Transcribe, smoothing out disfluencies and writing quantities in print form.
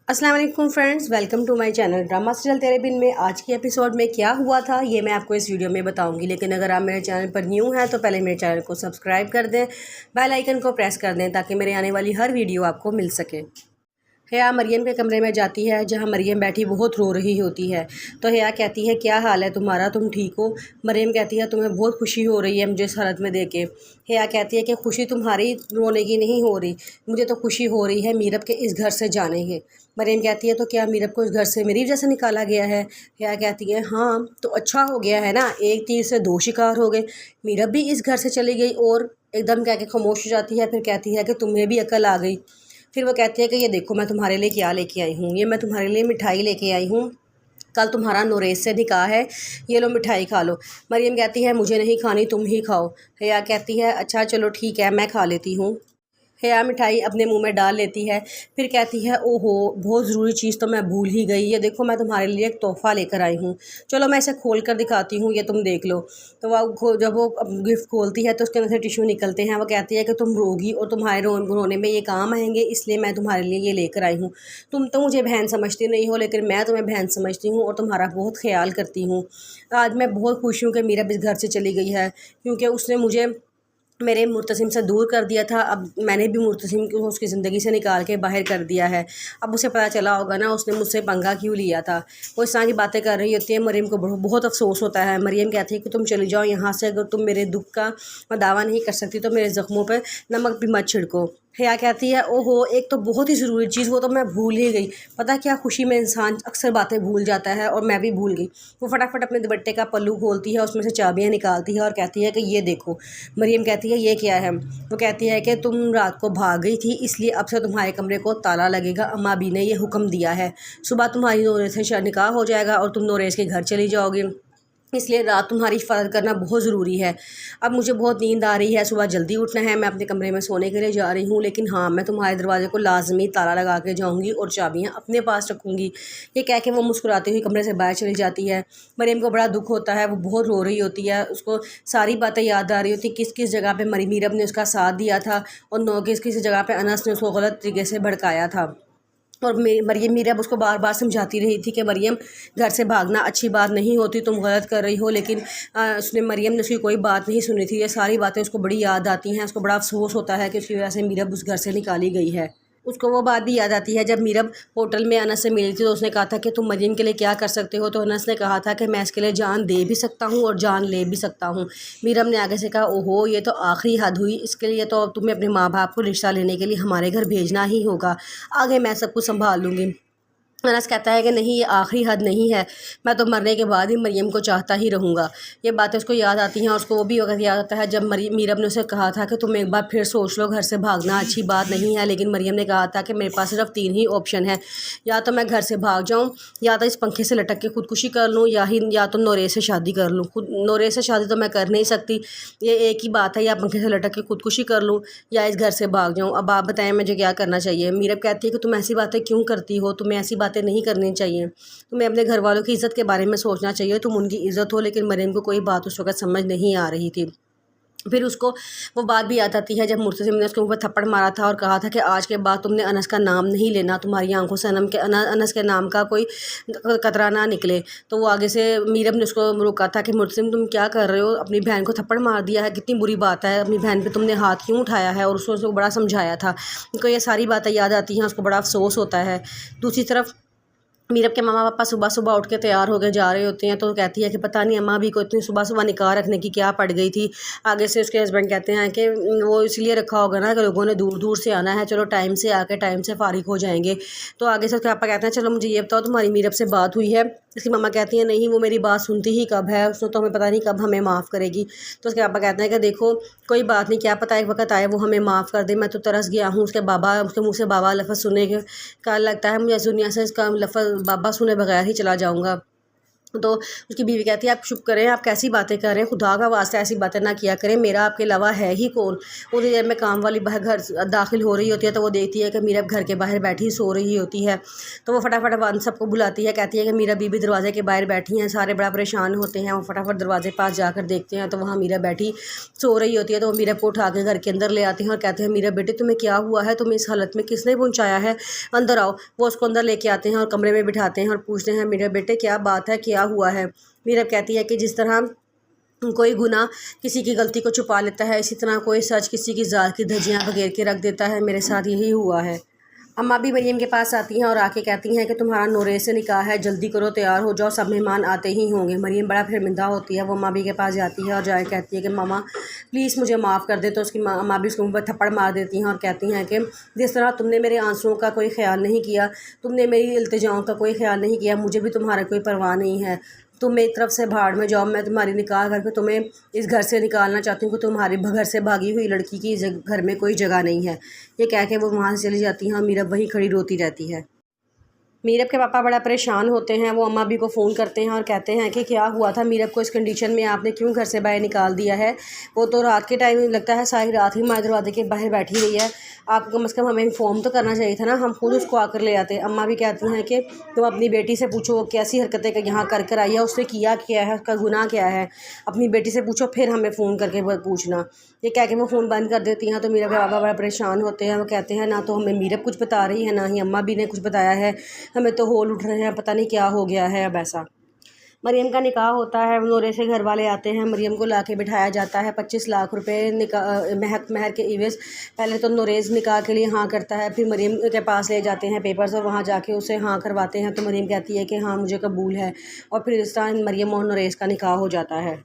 अस्सलाम वालेकुम friends, welcome to my channel drama serial Tere Bin में। आज के एपिसोड में क्या हुआ था ये मैं आपको इस वीडियो में बताऊंगी। लेकिन अगर आप मेरे चैनल पर न्यू हैं तो पहले मेरे चैनल को सब्सक्राइब कर दें, बेल आइकन को प्रेस कर दें ताकि मेरे आने वाली हर वीडियो आपको मिल सके। हया मरियम के कमरे में जाती है जहां मरियम बैठी बहुत रो रही होती है। तो हया कहती है क्या हाल है तुम्हारा, तुम ठीक हो? मरियम कहती है तुम्हें बहुत खुशी हो रही है मुझे इस हालत में देख के। हया कहती है कि खुशी तुम्हारी रोने की नहीं हो रही, मुझे तो खुशी हो रही है मीरब के इस घर से जाने की। मरियम कहती है तो क्या मीरब को इस घर से मेरी वजह से निकाला गया है? हया कहती है हाँ तो अच्छा हो गया है ना, एक तीर से दो शिकार हो गए। मीरब भी इस घर से चली गई और एकदम कह के खामोश हो जाती है। फिर कहती है कि तुम्हें भी अकल आ गई। फिर वो कहती है कि ये देखो मैं तुम्हारे लिए क्या लेके आई हूँ, ये मैं तुम्हारे लिए मिठाई लेके आई हूँ, कल तुम्हारा नोरेस से निकाह है, ये लो मिठाई खा लो। मरियम कहती है मुझे नहीं खानी, तुम ही खाओ। हया कहती है अच्छा चलो ठीक है मैं खा लेती हूँ। हया मिठाई अपने मुंह में डाल लेती है। फिर कहती है ओहो बहुत ज़रूरी चीज़ तो मैं भूल ही गई, ये देखो मैं तुम्हारे लिए एक तोहफ़ा लेकर आई हूँ, चलो मैं इसे खोल कर दिखाती हूँ, ये तुम देख लो। तो जब वो गिफ्ट खोलती है तो उसके अंदर से टिश्यू निकलते हैं। वो कहती है कि तुम रोगी और तुम्हारे रोने में ये काम आएंगे, इसलिए मैं तुम्हारे लिए ये लेकर आई हूँ। तुम तो मुझे बहन समझती नहीं हो लेकिन मैं तुम्हें बहन समझती हूँ और तुम्हारा बहुत ख्याल करती हूँ। आज मैं बहुत खुश हूँ कि मीरा इस घर से चली गई है, क्योंकि उसने मुझे मेरे मुर्तसिम से दूर कर दिया था। अब मैंने भी मुर्तसिम को उसकी ज़िंदगी से निकाल के बाहर कर दिया है। अब उसे पता चला होगा ना उसने मुझसे पंगा क्यों लिया था। वो इस तरह की बातें कर रही होती है। मरियम को बहुत अफसोस होता है। मरियम कहती है कि तुम चली जाओ यहाँ से, अगर तुम मेरे दुख का दावा नहीं कर सकती तो मेरे ज़ख्मों पर नमक भी मत छिड़को। हया कहती है ओहो एक तो बहुत ही ज़रूरी चीज़ वो तो मैं भूल ही गई। पता क्या, खुशी में इंसान अक्सर बातें भूल जाता है और मैं भी भूल गई। वो फटाफट अपने दुपट्टे का पल्लू खोलती है, उसमें से चाबियाँ निकालती है और कहती है कि ये देखो। मरियम कहती है ये क्या है? वो कहती है कि तुम रात को भाग गई थी इसलिए अब से तुम्हारे कमरे को ताला लगेगा, अम्मा भी ने ये हुक्म दिया है। सुबह तुम्हारी नोरेस से निकाह हो जाएगा और तुम नोरेस के घर चली जाओगी, इसलिए रात तुम्हारी हिफाजत करना बहुत ज़रूरी है। अब मुझे बहुत नींद आ रही है, सुबह जल्दी उठना है, मैं अपने कमरे में सोने के लिए जा रही हूँ, लेकिन हाँ मैं तुम्हारे दरवाजे को लाजमी ताला लगा के जाऊँगी और चाबियाँ अपने पास रखूँगी। ये कह के वो मुस्कुराती हुई कमरे से बाहर चली जाती है। मरियम को बड़ा दुख होता है, वो बहुत रो रही होती है, उसको सारी बातें याद आ रही होती किस किस जगह पर मीरब ने उसका साथ दिया था और किस किस जगह पर अनस ने उसको गलत तरीके से भड़काया था। और मीरब उसको बार बार समझाती रही थी कि मरियम घर से भागना अच्छी बात नहीं होती, तुम गलत कर रही हो, लेकिन मरियम ने उसकी कोई बात नहीं सुनी थी। ये सारी बातें उसको बड़ी याद आती हैं। उसको बड़ा अफसोस होता है कि उसकी वजह से मीरब उस घर से निकाली गई है। उसको वो बात भी याद आती है जब मीरब होटल में अनस से मिली थी तो उसने कहा था कि तुम मरियम के लिए क्या कर सकते हो, तो अनस ने कहा था कि मैं इसके लिए जान दे भी सकता हूँ और जान ले भी सकता हूँ। मीरब ने आगे से कहा ओहो ये तो आखिरी हद हुई, इसके लिए तो तुम्हें अपने माँ बाप को रिश्ता लेने के लिए हमारे घर भेजना ही होगा, आगे मैं सब कुछ संभाल लूँगी। अनस कहता है कि नहीं ये आखिरी हद नहीं है, मैं तो मरने के बाद ही मरियम को चाहता ही रहूँगा। ये बातें उसको याद आती हैं और उसको वो भी वक्त याद आता है जब मीरब ने उसे कहा था कि तुम एक बार फिर सोच लो, घर से भागना अच्छी बात नहीं है, लेकिन मरियम ने कहा था कि मेरे पास सिर्फ 3 ही ऑप्शन है, या तो मैं घर से भाग जाऊँ, या तो इस पंखे से लटक के खुदकुशी कर लूँ, या तो नोरेस से शादी कर लूँ। नोरेस से शादी तो मैं कर नहीं सकती, ये एक ही बात है, या पंखे से लटक के खुदकुशी कर लूँ या इस घर से भाग जाऊँ। अब आप बताएं मुझे क्या करना चाहिए? मीरब कहती है कि तुम ऐसी बातें क्यों करती हो, तुम्हें ऐसी बातें नहीं करनी चाहिए, तुम्हें अपने घर वालों की इज़्ज़त के बारे में सोचना चाहिए, तुम उनकी इज़्ज़त हो। लेकिन मरियम को कोई बात उस वक्त समझ नहीं आ रही थी। फिर उसको वो बात भी याद आती है जब मुर्तसिम ने उसके ऊपर थप्पड़ मारा था और कहा था कि आज के बाद तुमने अनस का नाम नहीं लेना, तुम्हारी आंखों से अनस के नाम का कोई कतरा ना निकले। तो वो आगे से मीरब ने उसको रोका था कि मुर्तसिम तुम क्या कर रहे हो, अपनी बहन को थप्पड़ मार दिया है, कितनी बुरी बात है, अपनी बहन पे तुमने हाथ क्यों उठाया है, और उसको बड़ा समझाया था। उनको ये सारी बातें याद आती हैं, उसको बड़ा अफसोस होता है। दूसरी तरफ मीरब के मामा पापा सुबह सुबह उठ के तैयार होकर जा रहे होते हैं तो कहती है कि पता नहीं अम्मा भी को इतनी सुबह सुबह निकाह रखने की क्या पड़ गई थी। आगे से उसके हस्बैंड कहते हैं कि वो इसलिए रखा होगा ना कि लोगों ने दूर दूर से आना है, चलो टाइम से आके टाइम से फारिग हो जाएंगे। तो आगे से उसके पापा कहते हैं चलो मुझे ये बताओ तुम्हारी मीरब से बात हुई है? इसकी मामा कहती हैं नहीं वो मेरी बात सुनती ही कब है, उसने तो हमें पता नहीं कब हमें माफ़ करेगी। तो उसके पापा कहते हैं कि देखो कोई बात नहीं, क्या पता एक वक्त आए वो हमें माफ़ कर दे, मैं तो तरस गया हूँ उसके मुँह से बाबा लफ्ज़ सुनने का लगता है मुझे दुनिया से इसका लफ्ज़ बाबा सुने बगैर ही चला जाऊँगा। तो उसकी बीवी कहती है आप चुप करें, आप कैसी बातें कर रहे हैं, खुदा का वास्ते ऐसी बातें ना किया करें, मेरा आपके अलावा है ही कौन। उतनी देर में काम वाली घर दाखिल हो रही होती है तो वो देखती है कि मीरा घर के बाहर बैठी सो रही होती है। तो वो फटाफट सबको बुलाती है, कहती है कि मीरा बीबी दरवाजे के बाहर बैठी हैं। सारे बड़ा परेशान होते हैं, वो फटाफट दरवाजे पास जाकर देखते हैं तो वहाँ मीरा बैठी सो रही होती है। तो वो मीरा को उठा के घर के अंदर ले आते हैं और कहते हैं मीरा बेटे तुम्हें क्या हुआ है, तुम्हें इस हालत में किसने पहुँचाया है, अंदर आओ। वो उसको अंदर लेके आते हैं और कमरे में बिठाते हैं और पूछते हैं मीरा बेटे क्या बात है, क्या हुआ है। मीरा कहती है कि जिस तरह कोई गुनाह किसी की गलती को छुपा लेता है, इसी तरह कोई सच किसी की ज़ात की धज्जियाँ बगैर के रख देता है, मेरे साथ यही हुआ है। अम्मा भी मरियम के पास आती हैं और आके कहती हैं कि तुम्हारा नूरे से निकाह है, जल्दी करो, तैयार हो जाओ, सब मेहमान आते ही होंगे। मरियम बड़ा शर्मिंदा होती है, वो अम्मा भी के पास जाती है और जाए कहती है कि मामा प्लीज़ मुझे माफ़ कर दे। तो उसकी अम्मा भी उसके मुँह पर थप्पड़ मार देती हैं और कहती हैं कि जिस तरह तुमने मेरे आंसुओं का कोई ख्याल नहीं किया, तुमने मेरी इल्तिजाओं का कोई ख्याल नहीं किया, मुझे भी तुम्हारा कोई परवाह नहीं है। तुम मेरी तरफ से भाड़ में जाओ, मैं तुम्हारी निकाह करके तुम्हें इस घर से निकालना चाहती हूँ कि तुम्हारी घर से भागी हुई लड़की की घर में कोई जगह नहीं है। ये कह के वो वहाँ से चली जाती हैं। मीरा वहीं खड़ी रोती रहती है। मीरब के पापा बड़ा परेशान होते हैं, वो अम्मा भी को फ़ोन करते हैं और कहते हैं कि क्या हुआ था मीरब को इस कंडीशन में आपने क्यों घर से बाहर निकाल दिया है। वो तो रात के टाइम लगता है सारी रात ही हमारे दरवाजे के बाहर बैठी रही है, आपको कम से कम हमें इन्फॉर्म तो करना चाहिए था ना, हम खुद उसको आकर ले आते। अम्मा भी कहती हैं कि तुम अपनी बेटी से पूछो वो कैसी हरकतें यहाँ कर आई है, उसने किया क्या है, उसका गुनाह क्या है, अपनी बेटी से पूछो फिर हमें फ़ोन करके पूछना। ये कह के वो फ़ोन बंद कर देती हैं। तो मीरब के पापा बड़ा परेशान होते हैं, वो कहते हैं ना तो हमें मीरब कुछ बता रही है, ना ही अम्मा भी ने कुछ बताया है, हमें तो होल उठ रहे हैं, पता नहीं क्या हो गया है अब ऐसा। मरियम का निकाह होता है, नूरे से घर वाले आते हैं, मरियम को लाके बिठाया जाता है। 25 लाख रुपए महर के इवज़। पहले तो नूरेज़ निकाह के लिए हाँ करता है, फिर मरियम के पास ले जाते हैं पेपर्स और वहाँ जाके उसे हाँ करवाते हैं। तो मरियम कहती है कि हाँ मुझे कबूल है, और फिर इस तरह मरियम और नूरेज़ का निकाह हो जाता है।